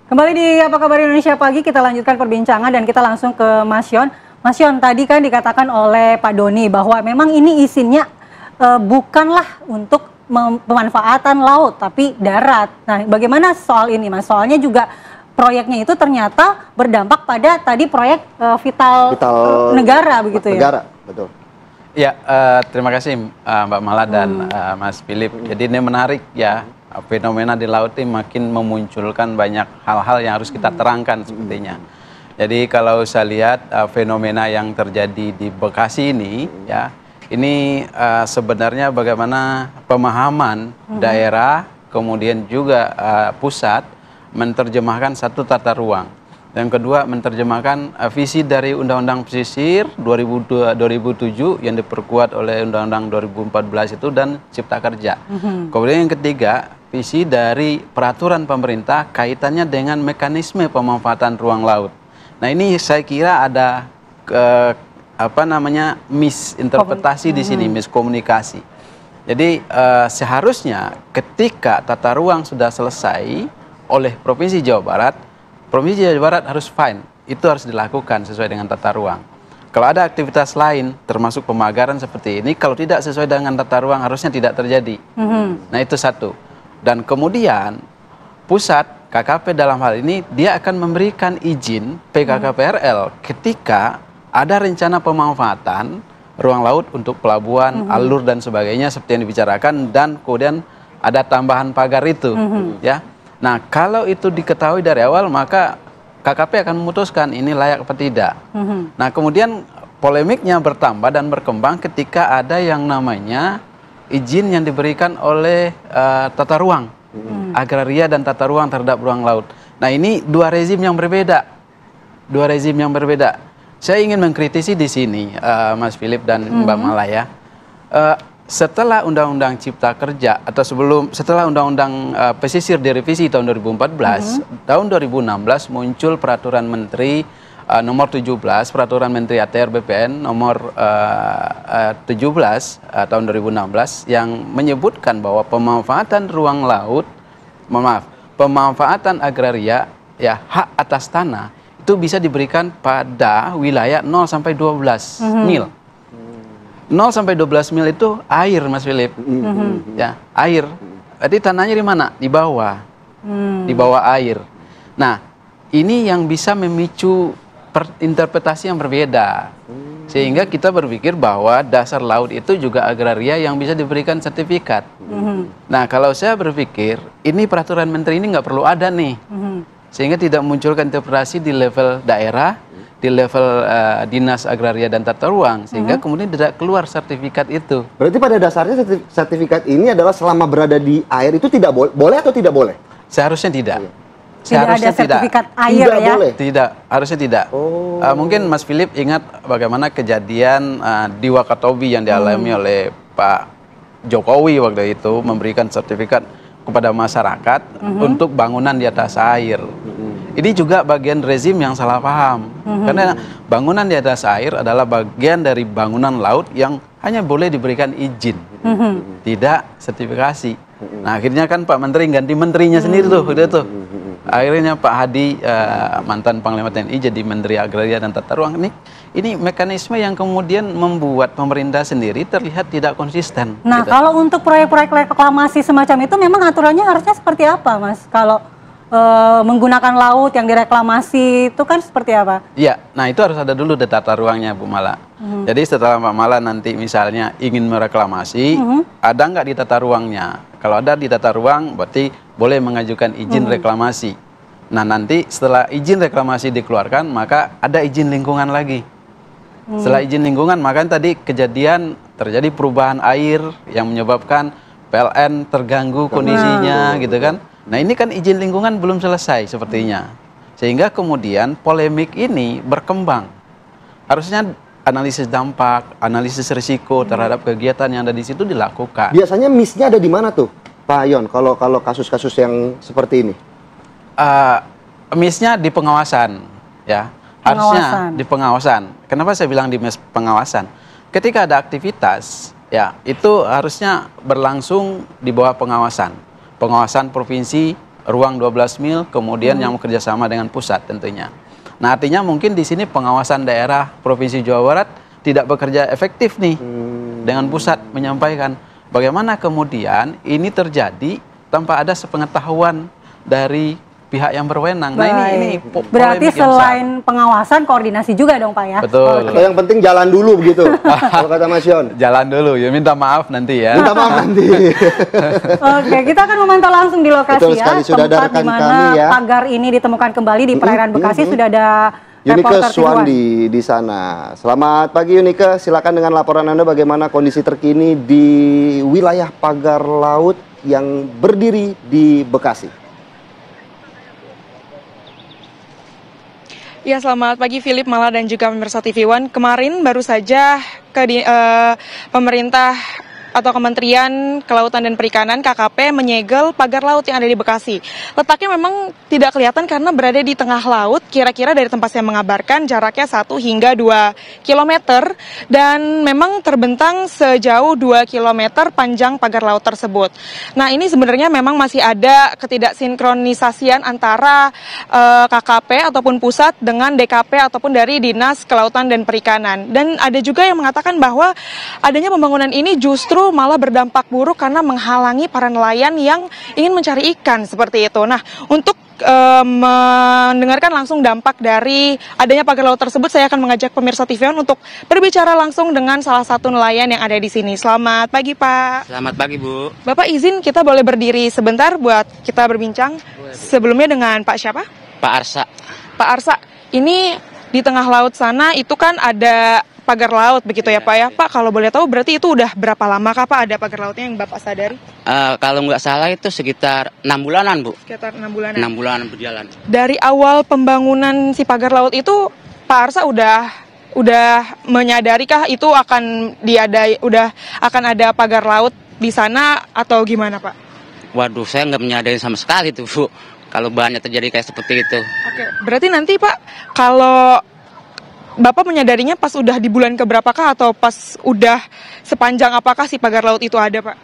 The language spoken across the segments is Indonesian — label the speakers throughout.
Speaker 1: Kembali di Apa Kabar Indonesia Pagi, kita lanjutkan perbincangan dan kita langsung ke Mas Yon. Mas Yon, tadi kan dikatakan oleh Pak Doni bahwa memang ini izinnya bukanlah untuk pemanfaatan laut, tapi darat. Nah, bagaimana soal ini, Mas? Soalnya juga proyeknya itu ternyata berdampak pada tadi proyek vital negara, begitu ya?
Speaker 2: Negara, betul.
Speaker 3: Ya, terima kasih Mbak Mala dan Mas Philip. Jadi ini menarik ya, fenomena di laut ini makin memunculkan banyak hal-hal yang harus kita terangkan sepertinya. Jadi kalau saya lihat fenomena yang terjadi di Bekasi ini, ya, ini sebenarnya bagaimana pemahaman daerah, kemudian juga pusat menerjemahkan satu tata ruang. Yang kedua, menerjemahkan visi dari Undang-Undang Pesisir 2007 yang diperkuat oleh Undang-Undang 2014 itu dan Cipta Kerja. Kemudian yang ketiga, visi dari peraturan pemerintah kaitannya dengan mekanisme pemanfaatan ruang laut. Nah, ini saya kira ada misinterpretasi di sini, miskomunikasi. Jadi seharusnya ketika tata ruang sudah selesai oleh Provinsi Jawa Barat, Provinsi Jawa Barat harus fine, itu harus dilakukan sesuai dengan tata ruang. Kalau ada aktivitas lain, termasuk pemagaran seperti ini, kalau tidak sesuai dengan tata ruang harusnya tidak terjadi. Nah, itu satu. Dan kemudian pusat KKP dalam hal ini dia akan memberikan izin PKKPRL ketika ada rencana pemanfaatan ruang laut untuk pelabuhan, alur dan sebagainya seperti yang dibicarakan, dan kemudian ada tambahan pagar itu, ya. Nah, kalau itu diketahui dari awal, maka KKP akan memutuskan ini layak atau tidak. Nah, kemudian polemiknya bertambah dan berkembang ketika ada yang namanya izin yang diberikan oleh tata ruang, agraria dan tata ruang terhadap ruang laut. Nah, ini dua rezim yang berbeda. Dua rezim yang berbeda. Saya ingin mengkritisi di sini, Mas Philip dan Mbak Mala ya. Setelah Undang-Undang Cipta Kerja atau setelah Undang-Undang Pesisir direvisi tahun 2014, tahun 2016 muncul Peraturan Menteri nomor 17, Peraturan Menteri ATR BPN nomor 17 tahun 2016 yang menyebutkan bahwa pemanfaatan ruang laut, pemanfaatan agraria, ya, hak atas tanah itu bisa diberikan pada wilayah 0 sampai 12 mil. 0 sampai 12 mil itu air, Mas Philip. Ya, air. Jadi tanahnya di mana? Di bawah. Di bawah air. Nah, ini yang bisa memicu interpretasi yang berbeda. Sehingga kita berpikir bahwa dasar laut itu juga agraria yang bisa diberikan sertifikat. Nah, kalau saya berpikir, ini peraturan menteri ini nggak perlu ada nih. Sehingga tidak munculkan interpretasi di level daerah, di level dinas agraria dan tata ruang, sehingga kemudian tidak keluar sertifikat itu.
Speaker 2: Berarti pada dasarnya sertifikat ini adalah selama berada di air itu tidak boleh atau tidak boleh?
Speaker 3: Seharusnya tidak.
Speaker 1: Seharusnya ada sertifikat air
Speaker 2: tidak
Speaker 1: ya?
Speaker 2: Boleh.
Speaker 3: Tidak, harusnya tidak. Mungkin Mas Philip ingat bagaimana kejadian di Wakatobi yang dialami oleh Pak Jokowi waktu itu, memberikan sertifikat kepada masyarakat untuk bangunan di atas air. Ini juga bagian rezim yang salah paham. Karena bangunan di atas air adalah bagian dari bangunan laut yang hanya boleh diberikan izin, tidak sertifikasi. Nah, akhirnya kan Pak Menteri ganti menterinya sendiri tuh, udah tuh. Akhirnya Pak Hadi, mantan Panglima TNI, jadi Menteri Agraria dan Tata Ruang. Ini mekanisme yang kemudian membuat pemerintah sendiri terlihat tidak konsisten.
Speaker 1: Nah,
Speaker 3: gitu.
Speaker 1: kalau untuk proyek-proyek reklamasi semacam itu memang aturannya harusnya seperti apa, Mas? Kalau menggunakan laut yang direklamasi itu kan seperti apa? Iya,
Speaker 3: nah itu harus ada dulu di tata ruangnya, Bu Mala. Jadi setelah Mbak Mala nanti misalnya ingin mereklamasi, ada nggak di tata ruangnya? Kalau ada di tata ruang, berarti boleh mengajukan izin reklamasi. Nah, nanti setelah izin reklamasi dikeluarkan, maka ada izin lingkungan lagi. Setelah izin lingkungan, maka tadi kejadian terjadi perubahan air yang menyebabkan PLN terganggu kondisinya, gitu kan? Nah, ini kan izin lingkungan belum selesai sepertinya. Sehingga kemudian polemik ini berkembang. Harusnya analisis dampak, analisis risiko terhadap kegiatan yang ada di situ dilakukan.
Speaker 2: Biasanya miss-nya ada di mana tuh, Pak Yon, kalau kasus-kasus yang seperti ini?
Speaker 3: Miss-nya di pengawasan, ya. Harusnya di pengawasan. Kenapa saya bilang di pengawasan? Ketika ada aktivitas, ya, itu harusnya berlangsung di bawah pengawasan. Pengawasan provinsi ruang 12 mil, kemudian yang bekerja sama dengan pusat tentunya. Nah, artinya mungkin di sini pengawasan daerah Provinsi Jawa Barat tidak bekerja efektif nih dengan pusat menyampaikan bagaimana kemudian ini terjadi tanpa ada sepengetahuan dari pihak yang berwenang. Nah, ini
Speaker 1: berarti selain pengawasan, koordinasi juga dong Pak ya?
Speaker 3: Betul.
Speaker 2: Atau yang penting jalan dulu begitu, kalau kata Mas Yon.
Speaker 3: Jalan dulu, ya minta maaf nanti ya.
Speaker 2: Minta maaf nanti.
Speaker 1: Oke, kita akan memantau langsung di lokasi.
Speaker 2: Betul sekali, sudah ada
Speaker 1: tempat
Speaker 2: rekan
Speaker 1: di mana
Speaker 2: kami ya.
Speaker 1: pagar ini ditemukan kembali di perairan Bekasi. Sudah ada
Speaker 2: Yunike
Speaker 1: reporter
Speaker 2: Suwandi di sana. Selamat pagi Yunike, silakan dengan laporan Anda bagaimana kondisi terkini di wilayah pagar laut yang berdiri di Bekasi.
Speaker 4: Ya, selamat pagi Philip, Mala, dan juga pemirsa TV One. Kemarin baru saja pemerintah atau Kementerian Kelautan dan Perikanan KKP menyegel pagar laut yang ada di Bekasi. Letaknya memang tidak kelihatan karena berada di tengah laut, kira-kira dari tempat saya mengabarkan jaraknya 1 hingga 2 km dan memang terbentang sejauh 2 km panjang pagar laut tersebut. Nah, ini sebenarnya memang masih ada ketidaksinkronisasian antara KKP ataupun pusat dengan DKP ataupun dari Dinas Kelautan dan Perikanan. Dan ada juga yang mengatakan bahwa adanya pembangunan ini justru malah berdampak buruk karena menghalangi para nelayan yang ingin mencari ikan seperti itu. Nah, untuk mendengarkan langsung dampak dari adanya pagar laut tersebut, saya akan mengajak pemirsa TV One untuk berbicara langsung dengan salah satu nelayan yang ada di sini. Selamat pagi, Pak.
Speaker 5: Selamat pagi, Bu.
Speaker 4: Bapak izin kita boleh berdiri sebentar buat kita berbincang. Sebelumnya dengan Pak siapa?
Speaker 5: Pak Arsa.
Speaker 4: Pak Arsa, ini di tengah laut sana itu kan ada pagar laut begitu ya Pak ya. Pak, kalau boleh tahu berarti itu udah berapa lama Kak Pak ada pagar lautnya yang Bapak sadari?
Speaker 5: Kalau nggak salah itu sekitar 6 bulanan, Bu.
Speaker 4: Sekitar 6 bulanan.
Speaker 5: 6 bulanan berjalan.
Speaker 4: Dari awal pembangunan si pagar laut itu Pak Arsa udah menyadarikah itu akan akan ada pagar laut di sana atau gimana Pak?
Speaker 5: Waduh, saya nggak menyadari sama sekali tuh, Bu. Kalau banyak terjadi kayak seperti itu.
Speaker 4: Oke, berarti nanti Pak kalau Bapak menyadarinya pas udah di bulan keberapakah atau pas udah sepanjang apakah si pagar laut itu ada, Pak?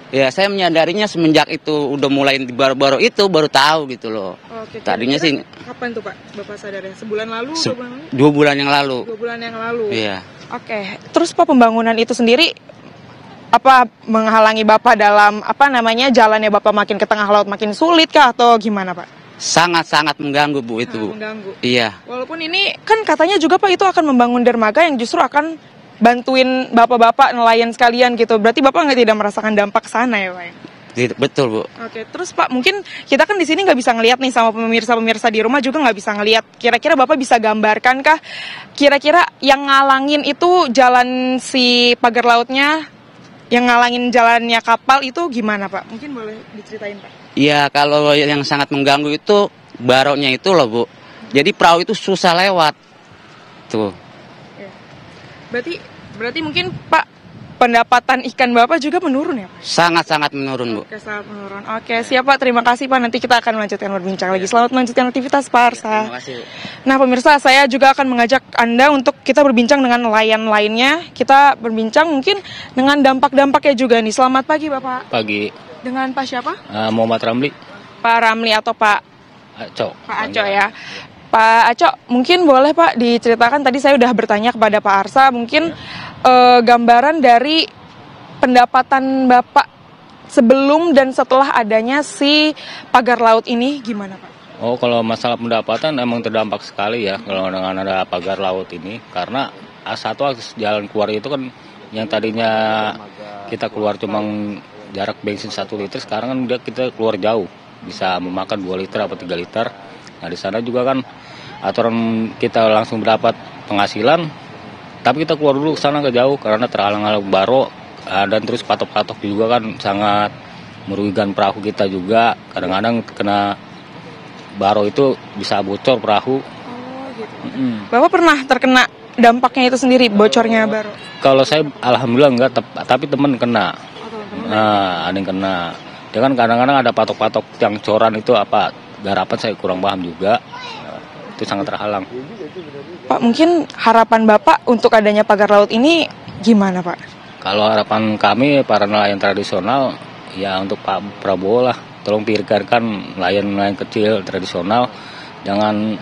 Speaker 5: Ya, saya menyadarinya semenjak itu udah mulai baru-baru itu baru tahu gitu loh.
Speaker 4: Oke,
Speaker 5: tadinya sih
Speaker 4: kapan tuh Pak Bapak sadarnya? Sebulan lalu?
Speaker 5: 2 bulan yang lalu.
Speaker 4: 2 bulan yang lalu.
Speaker 5: Iya.
Speaker 4: Oke, terus Pak pembangunan itu sendiri apa menghalangi Bapak dalam jalannya Bapak makin ke tengah laut makin sulit kah atau gimana Pak?
Speaker 5: Sangat-sangat mengganggu, Bu, itu, Bu.
Speaker 4: Mengganggu.
Speaker 5: Iya.
Speaker 4: Walaupun ini kan katanya juga Pak itu akan membangun dermaga yang justru akan bantuin bapak-bapak nelayan sekalian gitu. Berarti Bapak tidak merasakan dampak sana ya Pak?
Speaker 5: Betul, Bu.
Speaker 4: Oke, terus Pak mungkin kita kan di sini nggak bisa ngelihat nih sama pemirsa-pemirsa di rumah juga nggak bisa ngelihat. Kira-kira Bapak bisa gambarkan kah? Kira-kira yang ngalangin itu jalan si pagar lautnya, yang ngalangin jalannya kapal itu gimana Pak? Mungkin boleh diceritain Pak.
Speaker 5: Iya, kalau yang sangat mengganggu itu baroknya itu loh, Bu. Jadi perahu itu susah lewat. Tuh.
Speaker 4: Berarti mungkin Pak pendapatan ikan Bapak juga menurun ya Pak?
Speaker 5: Sangat-sangat menurun, Bu.
Speaker 4: Oke, sangat menurun. Oke, siap Pak. Terima kasih Pak. Nanti kita akan melanjutkan berbincang lagi. Selamat melanjutkan aktivitas Pak Arsa.
Speaker 5: Terima kasih.
Speaker 4: Nah pemirsa, saya juga akan mengajak Anda untuk kita berbincang dengan nelayan lainnya. Kita berbincang mungkin dengan dampak-dampaknya juga nih. Selamat pagi Bapak.
Speaker 6: Pagi.
Speaker 4: Dengan Pak siapa?
Speaker 6: Muhammad Ramli.
Speaker 4: Pak Ramli atau Pak
Speaker 6: Aco.
Speaker 4: Pak Aco ya. Pak Aco, mungkin boleh Pak diceritakan, tadi saya udah bertanya kepada Pak Arsa, mungkin gambaran dari pendapatan Bapak sebelum dan setelah adanya si pagar laut ini gimana Pak?
Speaker 6: Oh, kalau masalah pendapatan emang terdampak sekali ya kalau dengan ada pagar laut ini, karena satu akses jalan keluar itu kan yang tadinya kita keluar cuma jarak bensin 1 liter, sekarang kan kita keluar jauh, bisa memakan 2 liter atau 3 liter. Nah di sana juga kan aturan kita langsung mendapat penghasilan, tapi kita keluar dulu ke sana ke jauh karena terhalang-halang baro, dan terus patok-patok juga kan sangat merugikan perahu kita juga. Kadang-kadang kena baro itu bisa bocor perahu.
Speaker 4: Oh gitu. Bapak pernah terkena dampaknya itu sendiri, bocornya baro?
Speaker 6: Kalau saya alhamdulillah enggak, tapi teman kena. Nah, ada yang kena. Dia kan kadang-kadang ada patok-patok yang coran itu apa garapan, saya kurang paham juga. Itu sangat terhalang.
Speaker 4: Pak, mungkin harapan Bapak untuk adanya pagar laut ini gimana Pak?
Speaker 6: Kalau harapan kami para nelayan tradisional ya untuk Pak Prabowo lah, tolong pikirkan nelayan-nelayan kecil tradisional, jangan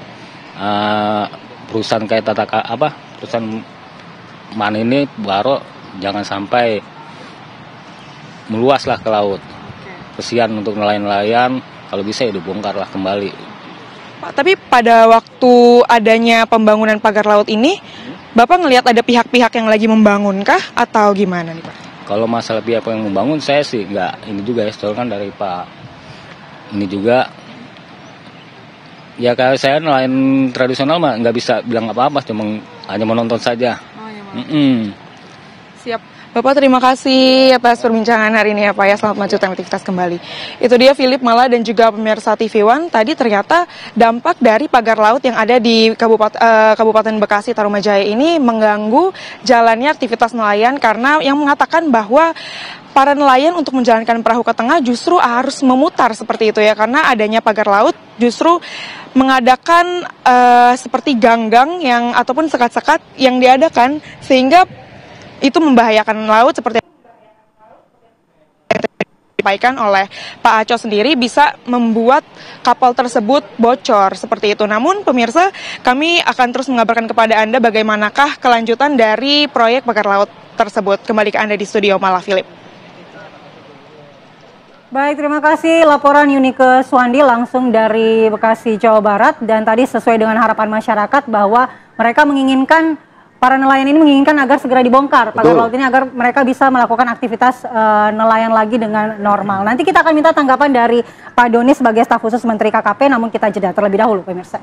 Speaker 6: perusahaan kayak perusahaan MAN ini baru jangan sampai meluaslah ke laut. Kesian untuk nelayan-nelayan, kalau bisa ya dibongkarlah kembali.
Speaker 4: Pak, tapi pada waktu adanya pembangunan pagar laut ini, Bapak ngelihat ada pihak-pihak yang lagi membangunkah atau gimana nih Pak?
Speaker 6: Kalau masalah pihak yang membangun, saya sih nggak ini juga ya, soalnya kan dari Pak ini juga. Ya kalau saya nelayan tradisional mah nggak bisa bilang apa-apa, cuma hanya menonton saja.
Speaker 4: Oh, iya, Siap. Bapak terima kasih atas perbincangan hari ini ya Pak ya. Selamat melanjutkan aktivitas kembali. Itu dia Philip Mala dan juga pemirsa TV One. Tadi ternyata dampak dari pagar laut yang ada di Kabupaten Bekasi Tarumajaya ini mengganggu jalannya aktivitas nelayan, karena yang mengatakan bahwa para nelayan untuk menjalankan perahu ke tengah justru harus memutar seperti itu ya, karena adanya pagar laut justru mengadakan seperti ganggang yang ataupun sekat-sekat yang diadakan, sehingga itu membahayakan laut seperti yang disampaikan oleh Pak Aco sendiri, bisa membuat kapal tersebut bocor seperti itu. Namun pemirsa, kami akan terus mengabarkan kepada Anda bagaimanakah kelanjutan dari proyek pagar laut tersebut. Kembali ke Anda di studio Malah Philip.
Speaker 1: Baik, terima kasih laporan Yunike Suwandi langsung dari Bekasi, Jawa Barat. Dan tadi sesuai dengan harapan masyarakat bahwa mereka menginginkan, para nelayan ini menginginkan agar segera dibongkar pagar laut ini agar mereka bisa melakukan aktivitas nelayan lagi dengan normal. Nanti kita akan minta tanggapan dari Pak Doni sebagai staf khusus Menteri KKP, namun kita jeda terlebih dahulu pemirsa.